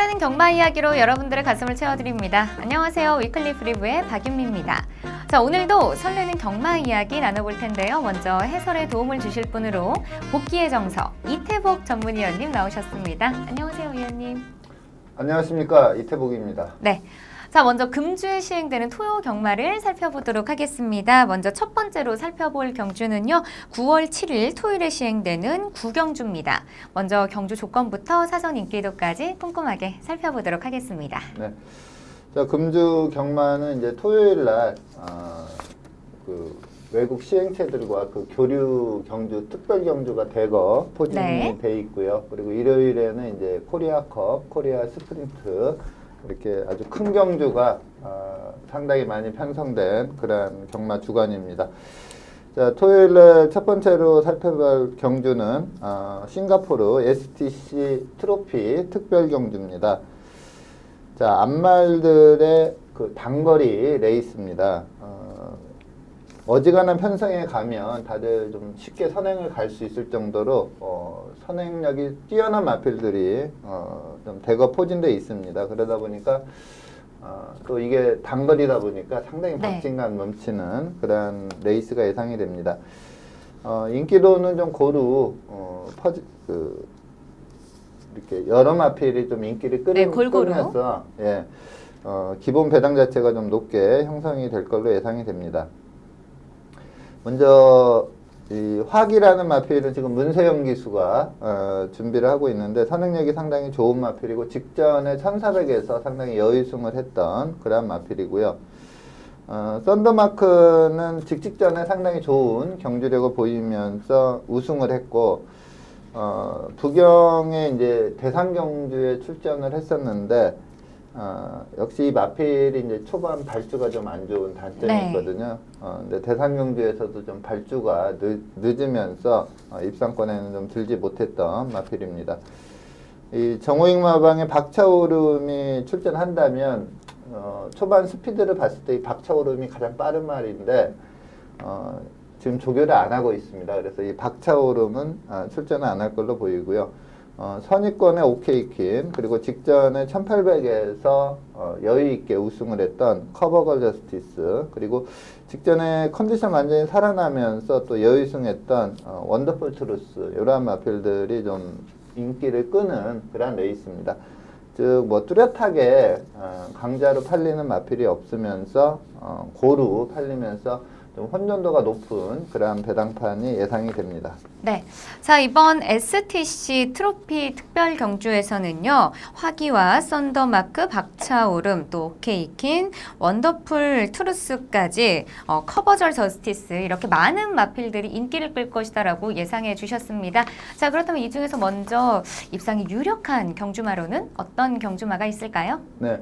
설레는 경마 이야기로 여러분들의 가슴을 채워드립니다. 안녕하세요. 위클리 프리뷰의 박윤미입니다. 자, 오늘도 설레는 경마 이야기 나눠볼 텐데요. 먼저 해설에 도움을 주실 분으로 복귀의 정석 이태복 전문위원님 나오셨습니다. 안녕하세요, 위원님. 안녕하십니까, 이태복입니다. 네. 자, 먼저 금주에 시행되는 토요 경마를 살펴보도록 하겠습니다. 먼저 첫 번째로 살펴볼 경주는요. 9월 7일 토요일에 시행되는 구경주입니다. 먼저 경주 조건부터 사전 인기도까지 꼼꼼하게 살펴보도록 하겠습니다. 네. 자, 금주 경마는 이제 토요일 날 외국 시행체들과 교류 경주, 특별 경주가 대거 포진이 돼 있고요. 그리고 일요일에는 이제 코리아컵, 코리아 스프린트 이렇게 아주 큰 경주가 상당히 많이 편성된 그런 경마 주간입니다. 자, 토요일날 첫 번째로 살펴볼 경주는 싱가포르 STC 트로피 특별 경주입니다. 자, 암말들의 단거리 레이스입니다. 어지간한 편성에 가면 다들 좀 쉽게 선행을 갈 수 있을 정도로 선행력이 뛰어난 마필들이 좀 대거 포진되어 있습니다. 그러다 보니까 또 이게 단거리다 보니까 상당히 박진감 넘치는 그런 레이스가 예상이 됩니다. 인기도는 좀 고루 이렇게 여러 마필이 좀 인기를 끌면서 기본 배당 자체가 좀 높게 형성이 될 걸로 예상이 됩니다. 먼저 이 화기라는 마필은 지금 문세영 기수가 준비를 하고 있는데 선행력이 상당히 좋은 마필이고 직전에 1400에서 상당히 여의승을 했던 그런 마필이고요. 썬더마크는 직전에 상당히 좋은 경주력을 보이면서 우승을 했고 부경에 이제 대상경주에 출전을 했었는데 역시 이 마필이 이제 초반 발주가 좀 안 좋은 단점이 있거든요. 근데 대상경주에서도 좀 발주가 늦으면서 입상권에는 좀 들지 못했던 마필입니다. 이 정호익 마방의 박차오름이 출전한다면 초반 스피드를 봤을 때 이 박차오름이 가장 빠른 말인데 지금 조교를 안 하고 있습니다. 그래서 이 박차오름은 출전을 안 할 걸로 보이고요. 선입권의 오케이퀸 그리고 직전에 1800에서 여유있게 우승을 했던 커버걸 저스티스 그리고 직전에 컨디션 완전히 살아나면서 또 여유승했던 원더풀 트루스 이러한 마필들이 좀 인기를 끄는 그런 레이스입니다. 즉 뚜렷하게 강자로 팔리는 마필이 없으면서 고루 팔리면서 좀 혼돈도가 높은 그런 배당판이 예상이 됩니다. 네. 자, 이번 STC 트로피 특별 경주에서는요. 화기와 썬더마크, 박차오름, 또 오케이킨, 원더풀 투루스까지 커버절 저스티스 이렇게 많은 마필들이 인기를 끌 것이다라고 예상해 주셨습니다. 자, 그렇다면 이 중에서 먼저 입상이 유력한 경주마로는 어떤 경주마가 있을까요? 네.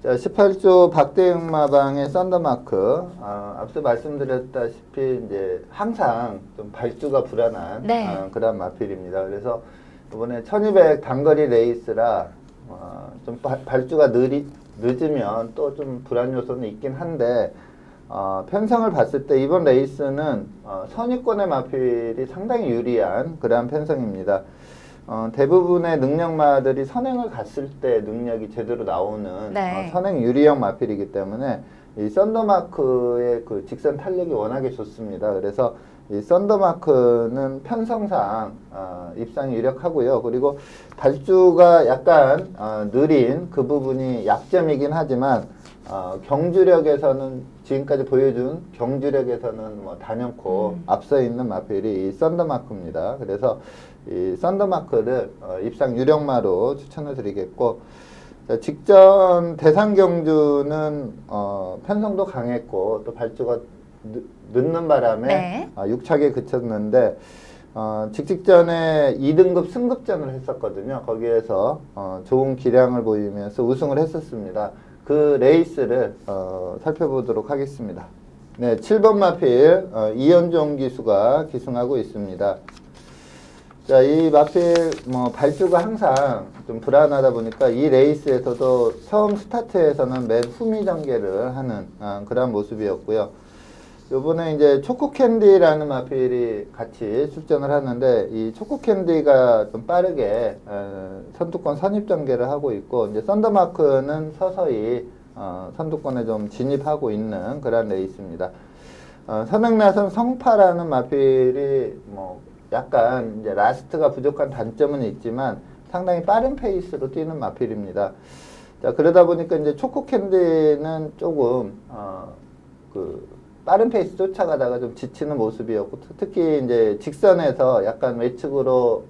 자, 18조 박대웅 마방의 썬더마크 앞서 말씀드렸다시피 이제 항상 좀 발주가 불안한 그런 마필입니다. 그래서 이번에 1200 단거리 레이스라 좀 발주가 늦으면 또 좀 불안 요소는 있긴 한데 편성을 봤을 때 이번 레이스는 선입권의 마필이 상당히 유리한 그러한 편성입니다. 대부분의 능력마들이 선행을 갔을 때 능력이 제대로 나오는 선행 유리형 마필이기 때문에 이 썬더마크의 직선 탄력이 워낙에 좋습니다. 그래서 이 썬더마크는 편성상 입상이 유력하고요. 그리고 발주가 약간 느린 그 부분이 약점이긴 하지만 경주력에서는 지금까지 보여준 경주력에서는 단연코 앞서 있는 마필이 이 썬더마크입니다. 그래서 이 썬더마크를 입상 유력마로 추천을 드리겠고 직전 대상 경주는 편성도 강했고 또 발주가 늦는 바람에 6착에 그쳤는데 직전에 2등급 승급전을 했었거든요. 거기에서 좋은 기량을 보이면서 우승을 했었습니다. 그 레이스를 살펴보도록 하겠습니다. 네, 7번 마필 이현종 기수가 기승하고 있습니다. 자, 이 마필 발주가 항상 좀 불안하다 보니까 이 레이스에서도 처음 스타트에서는 맨 후미 전개를 하는 그런 모습이었고요. 요번에 이제 초코캔디라는 마필이 같이 출전을 하는데, 이 초코캔디가 좀 빠르게 선두권 선입 전개를 하고 있고, 이제 썬더마크는 서서히 선두권에 좀 진입하고 있는 그런 레이스입니다. 선행나선 성파라는 마필이 뭐 약간 이제 라스트가 부족한 단점은 있지만 상당히 빠른 페이스로 뛰는 마필입니다. 자, 그러다 보니까 이제 초코캔디는 조금 빠른 페이스 쫓아가다가 좀 지치는 모습이었고, 특히 이제 직선에서 약간 외측으로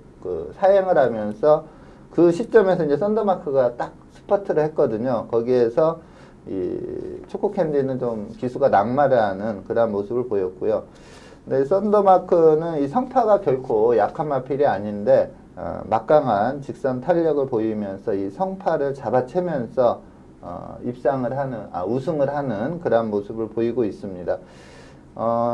사행을 하면서 그 시점에서 이제 썬더마크가 딱 스퍼트를 했거든요. 거기에서 이 초코캔디는 좀 기수가 낙마를 하는 그런 모습을 보였고요. 근데 썬더마크는 이 성파가 결코 약한 마필이 아닌데, 막강한 직선 탄력을 보이면서 이 성파를 잡아채면서 우승을 하는 그런 모습을 보이고 있습니다.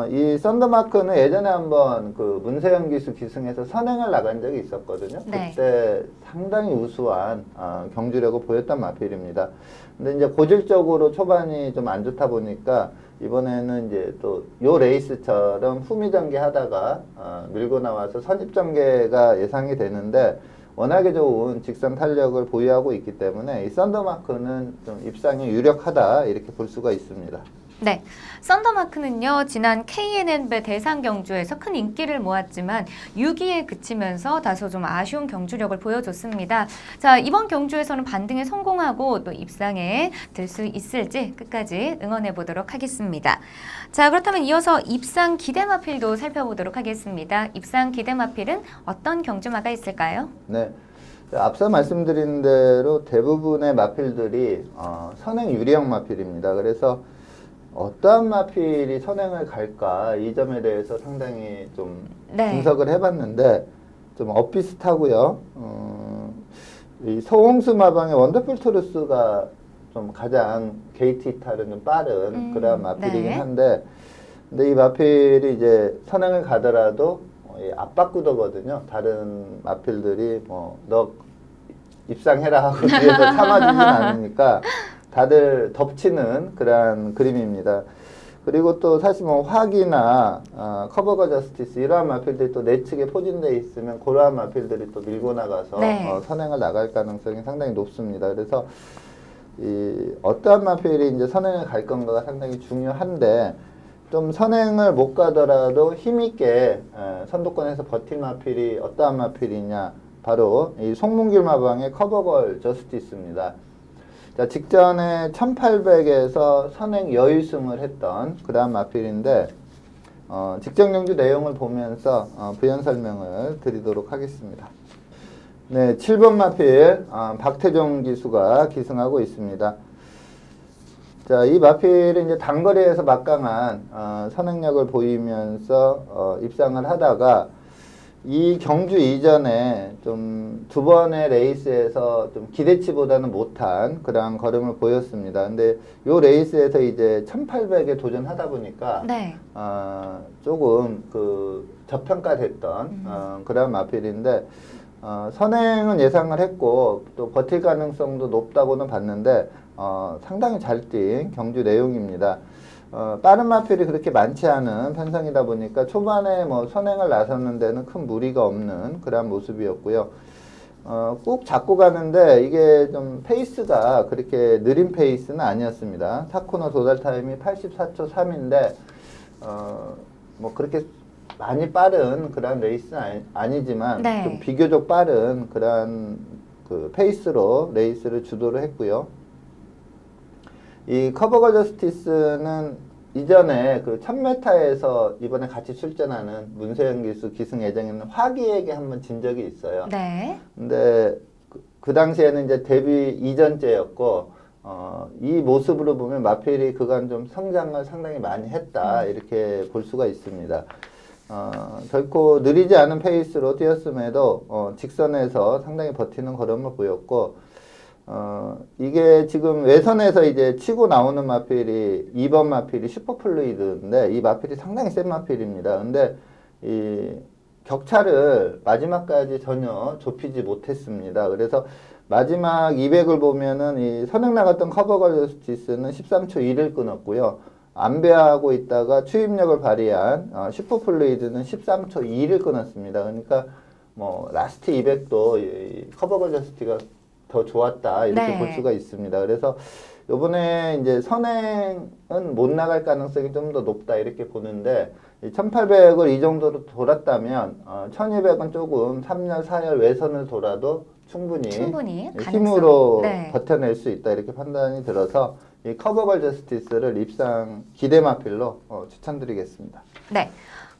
이 썬더마크는 예전에 한번 그 문세영 기수 기승에서 선행을 나간 적이 있었거든요. 네. 그때 상당히 우수한 경주력을 보였던 마필입니다. 근데 이제 고질적으로 초반이 좀 안 좋다 보니까 이번에는 이제 또 요 레이스처럼 후미전개 하다가 밀고 나와서 선입전개가 예상이 되는데, 워낙에 좋은 직선 탄력을 보유하고 있기 때문에 이 썬더마크는 좀 입상이 유력하다 이렇게 볼 수가 있습니다. 네, 썬더마크는요, 지난 KNN배 대상 경주에서 큰 인기를 모았지만 6위에 그치면서 다소 좀 아쉬운 경주력을 보여줬습니다. 자, 이번 경주에서는 반등에 성공하고 또 입상에 들 수 있을지 끝까지 응원해 보도록 하겠습니다. 자, 그렇다면 이어서 입상 기대마필도 살펴보도록 하겠습니다. 입상 기대마필은 어떤 경주마가 있을까요? 네. 앞서 말씀드린 대로 대부분의 마필들이 선행 유리형 마필입니다. 그래서 어떠한 마필이 선행을 갈까, 이 점에 대해서 상당히 좀 분석을 해봤는데 좀 엇비슷하고요. 이 서홍수 마방의 원더풀 투루스가 좀 가장 게이트 이탈은 좀 빠른 그런 마필이긴 한데, 근데 이 마필이 이제 선행을 가더라도 압박구도거든요. 다른 마필들이 너 입상해라 하고 뒤에서 참아주진 않으니까 다들 덮치는 그런 그림입니다. 그리고 또 사실 화기나 커버거 저스티스 이러한 마필들이 또 내측에 포진되어 있으면 그러한 마필들이 또 밀고 나가서 선행을 나갈 가능성이 상당히 높습니다. 그래서 이 어떠한 마필이 이제 선행을 갈 건가가 상당히 중요한데, 좀 선행을 못 가더라도 힘있게 선두권에서 버틸 마필이 어떠한 마필이냐, 바로 이 송문길 마방의 커버걸 저스티스입니다. 자, 직전에 1800에서 선행 여유승을 했던 그러한 마필인데, 직전 경주 내용을 보면서 부연 설명을 드리도록 하겠습니다. 네, 7번 마필 박태종 기수가 기승하고 있습니다. 자, 이 마필은 이제 단거리에서 막강한 선행력을 보이면서 입상을 하다가 이 경주 이전에 좀 두 번의 레이스에서 좀 기대치보다는 못한 그런 걸음을 보였습니다. 근데 요 레이스에서 이제 1800에 도전하다 보니까 조금 저평가됐던 그런 마필인데, 선행은 예상을 했고 또 버틸 가능성도 높다고는 봤는데 상당히 잘 뛴 경주 내용입니다. 빠른 마필이 그렇게 많지 않은 편성이다 보니까 초반에 선행을 나서는 데는 큰 무리가 없는 그런 모습이었고요. 꾹 잡고 가는데 이게 좀 페이스가 그렇게 느린 페이스는 아니었습니다. 4코너 도달 타임이 84초 3인데 그렇게 많이 빠른 그런 레이스는 아니지만 좀 비교적 빠른 그런 페이스로 레이스를 주도를 했고요. 이 커버거 저스티스는 이전에 1000m에서 이번에 같이 출전하는 문세영 기수 기승 예정에는 화기에게 한번 진 적이 있어요. 근데 그 당시에는 이제 데뷔 이전째였고, 이 모습으로 보면 마필이 그간 좀 성장을 상당히 많이 했다, 이렇게 볼 수가 있습니다. 결코 느리지 않은 페이스로 뛰었음에도 직선에서 상당히 버티는 걸음을 보였고, 이게 지금 외선에서 이제 치고 나오는 마필이 2번 마필이 슈퍼플루이드인데, 이 마필이 상당히 센 마필입니다. 근데 이 격차를 마지막까지 전혀 좁히지 못했습니다. 그래서 마지막 200을 보면은 이 선행 나갔던 커버걸 저스티스는 13초 1을 끊었고요. 안배하고 있다가 추입력을 발휘한 슈퍼플루이드는 13초 2를 끊었습니다. 그러니까 뭐 라스트 200도 이 커버 저스티가 더 좋았다 이렇게 네. 볼 수가 있습니다. 그래서 요번에 이제 선행은 못 나갈 가능성이 좀 더 높다 이렇게 보는데 1800을 이 정도로 돌았다면 1200은 조금 3열, 4열 외선을 돌아도 충분히 힘으로 네. 버텨낼 수 있다 이렇게 판단이 들어서 이 커버걸 저스티스를 입상 기대 마필로 추천드리겠습니다. 네.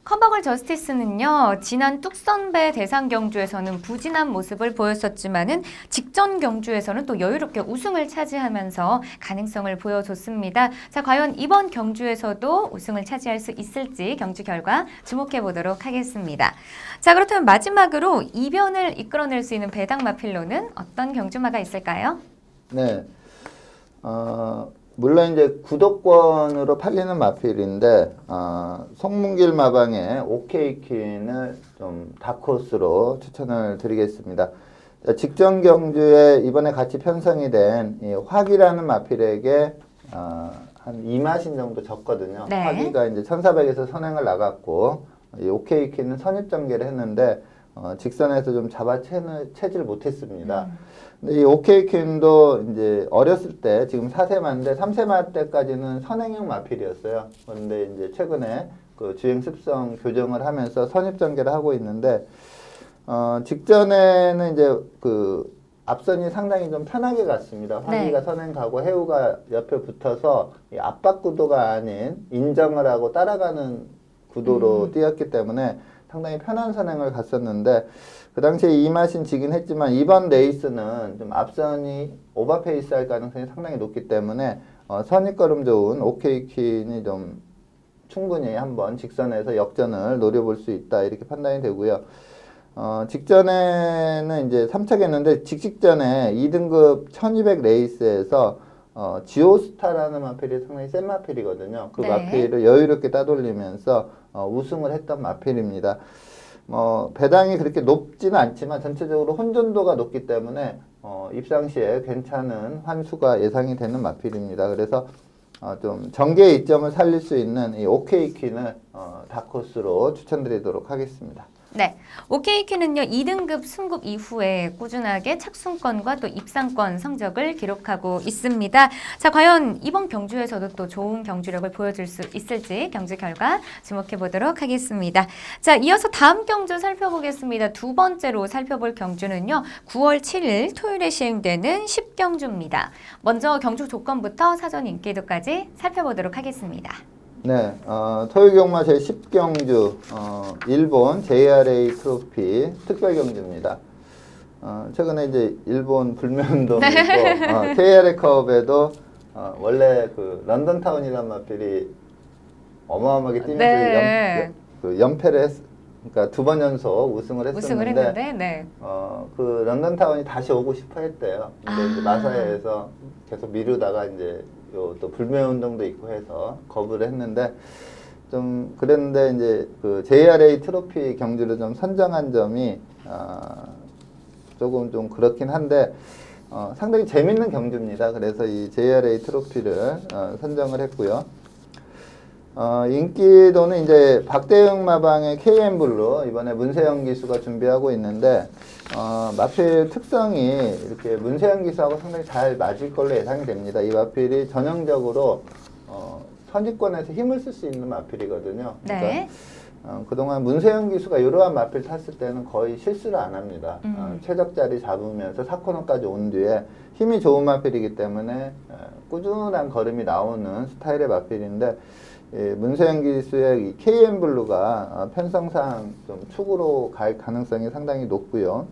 커버걸 저스티스는요, 지난 뚝선배 대상 경주에서는 부진한 모습을 보였었지만은 직전 경주에서는 또 여유롭게 우승을 차지하면서 가능성을 보여줬습니다. 자, 과연 이번 경주에서도 우승을 차지할 수 있을지 경주 결과 주목해 보도록 하겠습니다. 자, 그렇다면 마지막으로 이변을 이끌어낼 수 있는 배당 마필로는 어떤 경주마가 있을까요? 네. 물론 이제 구독권으로 팔리는 마필인데 송문길 마방의 오케이퀸을 좀 다크호스로 추천을 드리겠습니다. 직전 경주에 이번에 같이 편성이 된 이 화기라는 마필에게 한 2마신 정도 졌거든요. 네. 화기가 이제 1400에서 선행을 나갔고 이 오케이퀸은 선입전개를 했는데 직선에서 좀 잡아채질 못했습니다. 근데 이 오케이퀸도 이제 어렸을 때 지금 4세마인데 3세마 때까지는 선행형 마필이었어요. 그런데 이제 최근에 그 주행 습성 교정을 하면서 선입전개를 하고 있는데 직전에는 이제 그 앞선이 상당히 좀 편하게 갔습니다. 화기가 네. 선행 가고 해우가 옆에 붙어서 이 압박 구도가 아닌 인정을 하고 따라가는 구도로 뛰었기 때문에 상당히 편한 선행을 갔었는데 그 당시에 이 맛인 지긴 했지만 이번 레이스는 좀 앞선이 오버페이스 할 가능성이 상당히 높기 때문에 선입걸음 좋은 오케이퀸이 좀 충분히 한번 직선에서 역전을 노려볼 수 있다 이렇게 판단이 되고요. 직전에는 이제 3차겠는데 직전에 2등급 1200 레이스에서 지오스타라는 마필이 상당히 센 마필이거든요. 그 네. 마필을 여유롭게 따돌리면서 우승을 했던 마필입니다. 배당이 그렇게 높지는 않지만 전체적으로 혼전도가 높기 때문에 입상 시에 괜찮은 환수가 예상이 되는 마필입니다. 그래서 좀 전개의 이점을 살릴 수 있는 이 오케이퀸을 다크호스로 추천드리도록 하겠습니다. 네, 오케이퀸은요 2등급 승급 이후에 꾸준하게 착순권과 또 입상권 성적을 기록하고 있습니다. 자, 과연 이번 경주에서도 또 좋은 경주력을 보여줄 수 있을지 경주 결과 주목해 보도록 하겠습니다. 자, 이어서 다음 경주 살펴보겠습니다. 두 번째로 살펴볼 경주는요 9월 7일 토요일에 시행되는 10경주입니다. 먼저 경주 조건부터 사전 인기도까지 살펴보도록 하겠습니다. 네, 토요 경마 제10경주, 일본 JRA 트로피 특별 경주입니다. 최근에 이제 일본 불매운동이 있고, KRA 컵에도, 원래 그 런던타운이란 마필이 어마어마하게 뛰면서 네. 연패를 그러니까 두 번 연속 우승을 우승을 했었는데, 했는데, 네. 그 런던타운이 다시 오고 싶어 했대요. 근데 이제 마사야에서 계속 미루다가 이제 또 불매운동도 있고 해서 거부를 했는데 좀 그랬는데 이제 그 JRA 트로피 경주를 좀 선정한 점이 조금 좀 그렇긴 한데 상당히 재밌는 경주입니다. 그래서 이 JRA 트로피를 선정을 했고요. 인기도는 이제 박대영 마방의 KM블루 이번에 문세영 기수가 준비하고 있는데 마필 특성이 이렇게 문세영 기수하고 상당히 잘 맞을 걸로 예상이 됩니다. 이 마필이 전형적으로 선입권에서 힘을 쓸 수 있는 마필이거든요. 네. 그러니까 그동안 문세영 기수가 이러한 마필 탔을 때는 거의 실수를 안 합니다. 최적자리 잡으면서 4코너까지 온 뒤에 힘이 좋은 마필이기 때문에 꾸준한 걸음이 나오는 스타일의 마필인데 문세영 기수의 이 KM블루가 편성상 좀 축으로 갈 가능성이 상당히 높고요.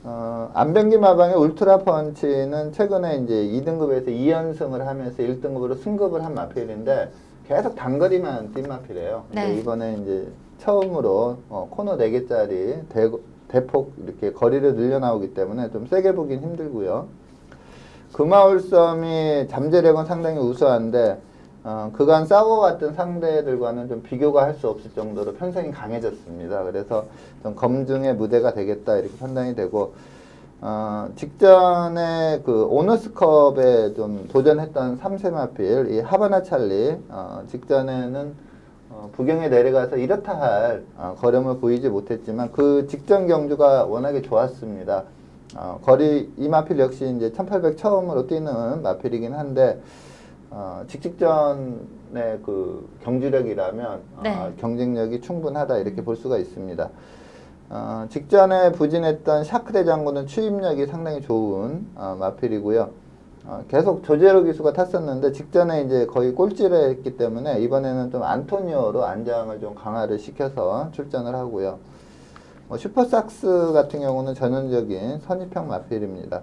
안병기 마방의 울트라 펀치는 최근에 이제 2등급에서 2연승을 하면서 1등급으로 승급을 한 마필인데 계속 단거리만 뛴 마필이에요. 네. 이번에 이제 처음으로 코너 4개짜리 대폭 이렇게 거리를 늘려나오기 때문에 좀 세게 보긴 힘들고요. 금화울섬이 잠재력은 상당히 우수한데 그간 싸워왔던 상대들과는 좀 비교가 할 수 없을 정도로 편성이 강해졌습니다. 그래서 좀 검증의 무대가 되겠다 이렇게 판단이 되고 직전에 그 오너스컵에 좀 도전했던 3세 마필, 이 하바나 찰리, 직전에는 부경에 내려가서 이렇다 할 걸음을 보이지 못했지만 그 직전 경주가 워낙에 좋았습니다. 이 마필 역시 이제 1800 처음으로 뛰는 마필이긴 한데, 직전의 그 경주력이라면 네. 경쟁력이 충분하다 이렇게 볼 수가 있습니다. 직전에 부진했던 샤크 대장군은 추임력이 상당히 좋은 마필이고요. 계속 조제로 기수가 탔었는데 직전에 이제 거의 꼴찌를 했기 때문에 이번에는 좀 안토니오로 안장을 좀 강화를 시켜서 출전을 하고요. 슈퍼삭스 같은 경우는 전형적인 선입형 마필입니다.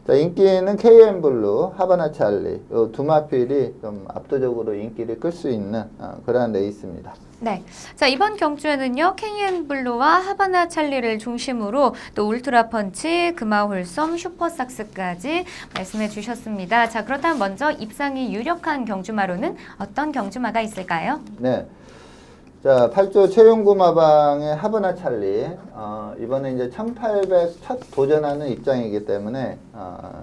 자, 인기는 KM블루, 하바나 찰리, 이 두 마필이 좀 압도적으로 인기를 끌 수 있는 그러한 레이스입니다. 네. 자, 이번 경주에는요, KN블루와 하바나 찰리를 중심으로 또 울트라 펀치, 금화홀섬, 슈퍼삭스까지 말씀해 주셨습니다. 자, 그렇다면 먼저 입상이 유력한 경주마로는 어떤 경주마가 있을까요? 네. 자, 8조 최용구 마방의 하바나 찰리. 이번에 이제 1800 첫 도전하는 입장이기 때문에,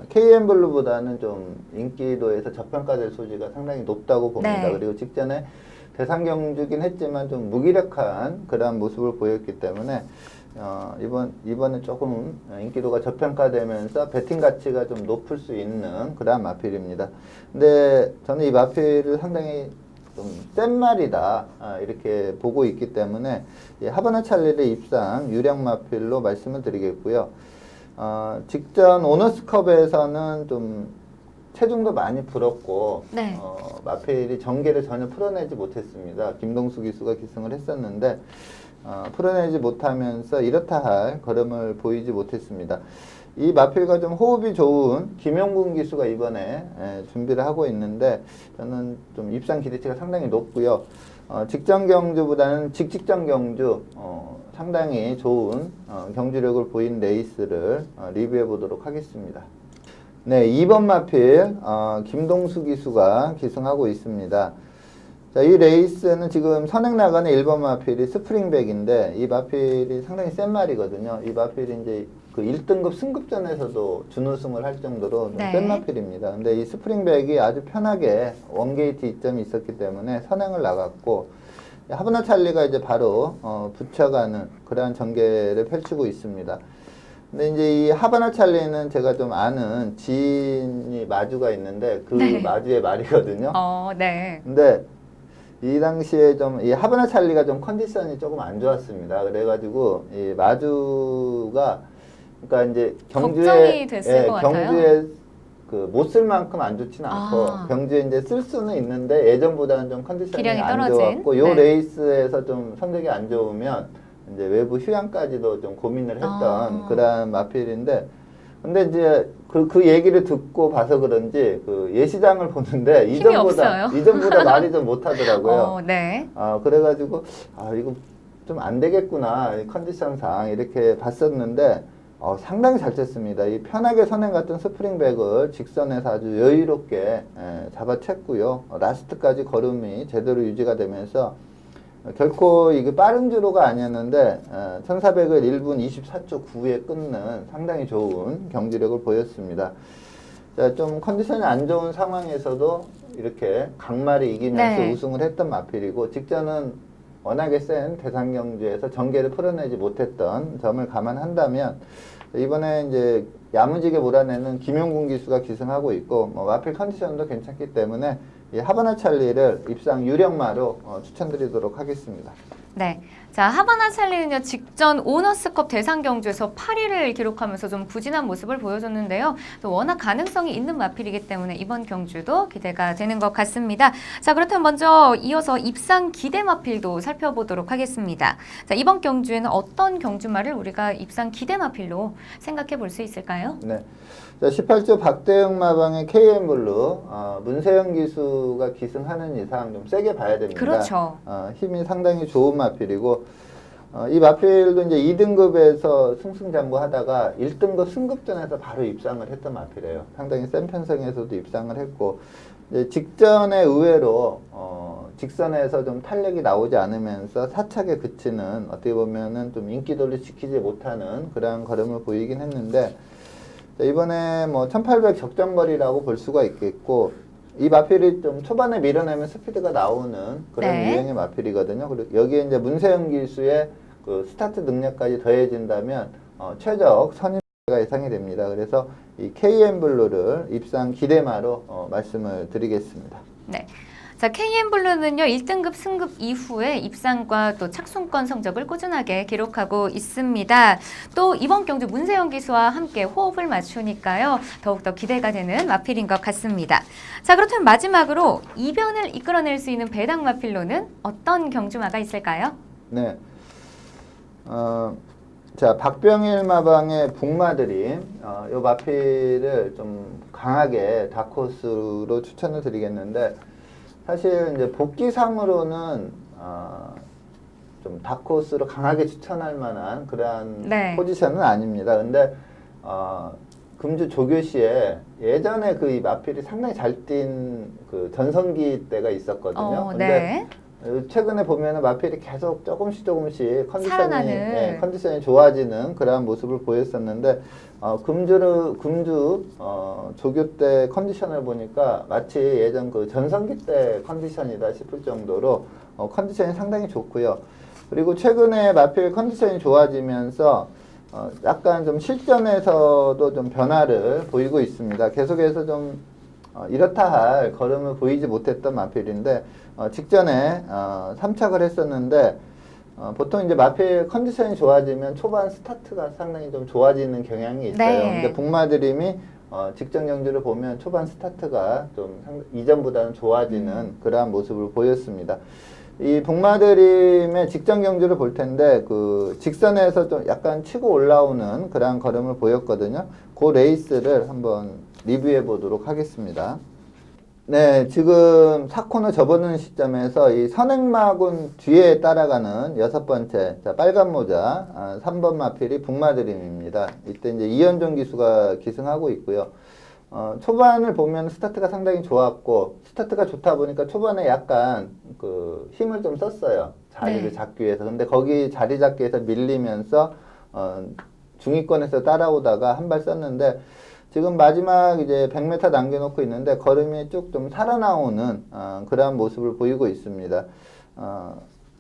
KM블루보다는 좀 인기도에서 저평가될 소지가 상당히 높다고 봅니다. 네. 그리고 직전에 대상 경주긴 했지만 좀 무기력한 그런 모습을 보였기 때문에, 이번에 조금 인기도가 저평가되면서 배팅 가치가 좀 높을 수 있는 그런 마필입니다. 근데 저는 이 마필을 상당히 좀 센 말이다 이렇게 보고 있기 때문에 하바나 찰리를 입상 유력 마필로 말씀을 드리겠고요. 직전 오너스컵에서는 좀 체중도 많이 불었고 네. 마필이 전개를 전혀 풀어내지 못했습니다. 김동수 기수가 기승을 했었는데 풀어내지 못하면서 이렇다 할 걸음을 보이지 못했습니다. 이 마필과 좀 호흡이 좋은 김영군 기수가 이번에 준비를 하고 있는데 저는 좀 입상 기대치가 상당히 높고요. 직전 경주보다는 직직전 경주 상당히 좋은 경주력을 보인 레이스를 리뷰해 보도록 하겠습니다. 네, 2번 마필 김동수 기수가 기승하고 있습니다. 자, 이 레이스는 지금 선행 나가는 1번 마필이 스프링백인데 이 마필이 상당히 센 말이거든요. 이 마필이 이제 그 1등급 승급전에서도 준우승을 할 정도로 네. 센 마필입니다. 근데 이 스프링백이 아주 편하게 원게이트 이점이 있었기 때문에 선행을 나갔고 하바나 찰리가 이제 바로 붙여가는 그러한 전개를 펼치고 있습니다. 근데 이제 이 하바나 찰리는 제가 좀 아는 지인이 마주가 있는데 그 네. 마주의 말이거든요. 네. 근데 이 당시에 좀 이 하바나 찰리가 좀 컨디션이 조금 안 좋았습니다. 그래가지고 이 마주가 그러니까 이제 걱정이 됐을 것 같아요. 경주에 그 못 쓸 만큼 안 좋지는 않고 경주에 이제 쓸 수는 있는데 예전보다는 좀 컨디션이 기량이 안 떨어진. 좋았고 요 네. 레이스에서 좀 성적이 안 좋으면 이제 외부 휴양까지도 좀 고민을 했던 그런 마필인데 근데 이제 그 얘기를 듣고 봐서 그런지 그 예시장을 보는데 힘이 없어요. 이전보다 말이 좀 못하더라고요. 네. 그래가지고 이거 좀 안 되겠구나 이 컨디션상 이렇게 봤었는데 상당히 잘 쳤습니다. 이 편하게 선행 갔던 스프링백을 직선에서 아주 여유롭게 잡아챘고요. 라스트까지 걸음이 제대로 유지가 되면서 결코 이게 빠른 주로가 아니었는데 1400을 1분 24초 9에 끊는 상당히 좋은 경지력을 보였습니다. 자, 좀 컨디션이 안 좋은 상황에서도 이렇게 강말이 이기면서 네. 우승을 했던 마필이고 직전은 워낙에 센 대상 경주에서 전개를 풀어내지 못했던 점을 감안한다면 이번에 이제 야무지게 몰아내는 김용군 기수가 기승하고 있고 마필 컨디션도 괜찮기 때문에 이 하바나 찰리를 입상 유력마로 추천드리도록 하겠습니다. 네. 자, 하바나 찰리는요, 직전 오너스컵 대상 경주에서 8위를 기록하면서 좀 부진한 모습을 보여줬는데요. 또 워낙 가능성이 있는 마필이기 때문에 이번 경주도 기대가 되는 것 같습니다. 자, 그렇다면 먼저 이어서 입상 기대 마필도 살펴보도록 하겠습니다. 자, 이번 경주에는 어떤 경주마를 우리가 입상 기대 마필로 생각해 볼 수 있을까요? 네. 자, 18조 박대영 마방의 KM블루 문세영 기수가 기승하는 이상 좀 세게 봐야 됩니다. 그렇죠. 힘이 상당히 좋은 마필이고 이 마필도 이제 2등급에서 승승장구하다가 1등급 승급전에서 바로 입상을 했던 마필이에요. 상당히 센 편성에서도 입상을 했고 이제 직전에 의외로 직선에서 좀 탄력이 나오지 않으면서 사착에 그치는 어떻게 보면은 좀 인기도를 지키지 못하는 그런 걸음을 보이긴 했는데 자, 이번에 뭐 1800 적정거리라고 볼 수가 있겠고, 이 마필이 좀 초반에 밀어내면 스피드가 나오는 그런 네. 유형의 마필이거든요. 그리고 여기에 이제 문세영 기수의 그 스타트 능력까지 더해진다면 최적 선임가 예상이 됩니다. 그래서 이 KM 블루를 입상 기대마로 말씀을 드리겠습니다. 네. 자, KM블루는요, 1등급 승급 이후에 입상과 또 착순권 성적을 꾸준하게 기록하고 있습니다. 또 이번 경주 문세영 기수와 함께 호흡을 맞추니까요, 더욱더 기대가 되는 마필인 것 같습니다. 자, 그렇다면 마지막으로 이변을 이끌어낼 수 있는 배당 마필로는 어떤 경주마가 있을까요? 네. 자, 박병일 마방의 북마드림, 이 마필을 좀 강하게 다크호스로 추천을 드리겠는데, 사실 이제 복귀상으로는 좀 다크호스로 강하게 추천할 만한 그러한 네. 포지션은 아닙니다. 근데 금주 조교시에 예전에 그 이 마필이 상당히 잘 뛴 그 전성기 때가 있었거든요. 근데 최근에 보면은 마필이 계속 조금씩 살아나는. 컨디션이 좋아지는 그러한 모습을 보였었는데 금주 조교 때 컨디션을 보니까 마치 예전 그 전성기 때 컨디션이다 싶을 정도로 컨디션이 상당히 좋고요. 그리고 최근에 마필 컨디션이 좋아지면서 약간 좀 실전에서도 좀 변화를 보이고 있습니다. 계속해서 좀 이렇다 할 걸음을 보이지 못했던 마필인데 직전에 3착을 했었는데 보통 이제 마필 컨디션이 좋아지면 초반 스타트가 상당히 좀 좋아지는 경향이 있어요. 네. 근데 북마드림이 직전 경주를 보면 초반 스타트가 좀 이전보다는 좋아지는 그러한 모습을 보였습니다. 이 북마드림의 직전 경주를 볼 텐데 그 직선에서 좀 약간 치고 올라오는 그러한 걸음을 보였거든요. 그 레이스를 한번 리뷰해 보도록 하겠습니다. 네, 지금 4코너 접어드는 시점에서 이 선행마군 뒤에 따라가는 6번째, 자, 빨간 모자, 3번 마필이 북마드림입니다. 이때 이제 이현종 기수가 기승하고 있고요. 초반을 보면 스타트가 상당히 좋았고, 스타트가 좋다 보니까 초반에 약간 그 힘을 좀 썼어요. 자리를 잡기 위해서. 근데 거기 자리 잡기 위해서 밀리면서, 중위권에서 따라오다가 한 발 썼는데, 지금 마지막 이제 100m 남겨놓고 있는데 걸음이 쭉 좀 살아나오는 그러한 모습을 보이고 있습니다.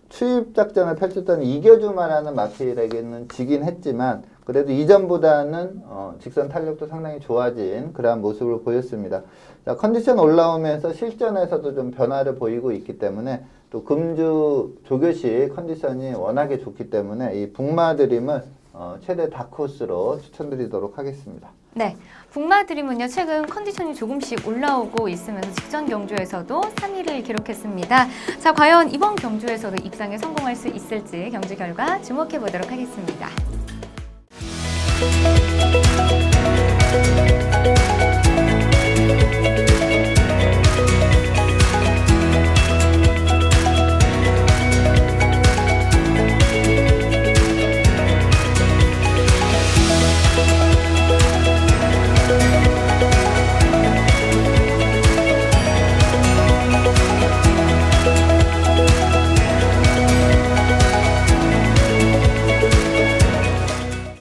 추입 작전을 펼쳤던 이겨주마라는 마필에게는 지긴 했지만 그래도 이전보다는 직선 탄력도 상당히 좋아진 그러한 모습을 보였습니다. 자, 컨디션 올라오면서 실전에서도 좀 변화를 보이고 있기 때문에 또 금주 조교시 컨디션이 워낙에 좋기 때문에 이 북마드림을 최대 다크호스로 추천드리도록 하겠습니다. 네, 북마드림은요 최근 컨디션이 조금씩 올라오고 있으면서 직전 경주에서도 3위를 기록했습니다. 자, 과연 이번 경주에서도 입상에 성공할 수 있을지 경주 결과 주목해 보도록 하겠습니다.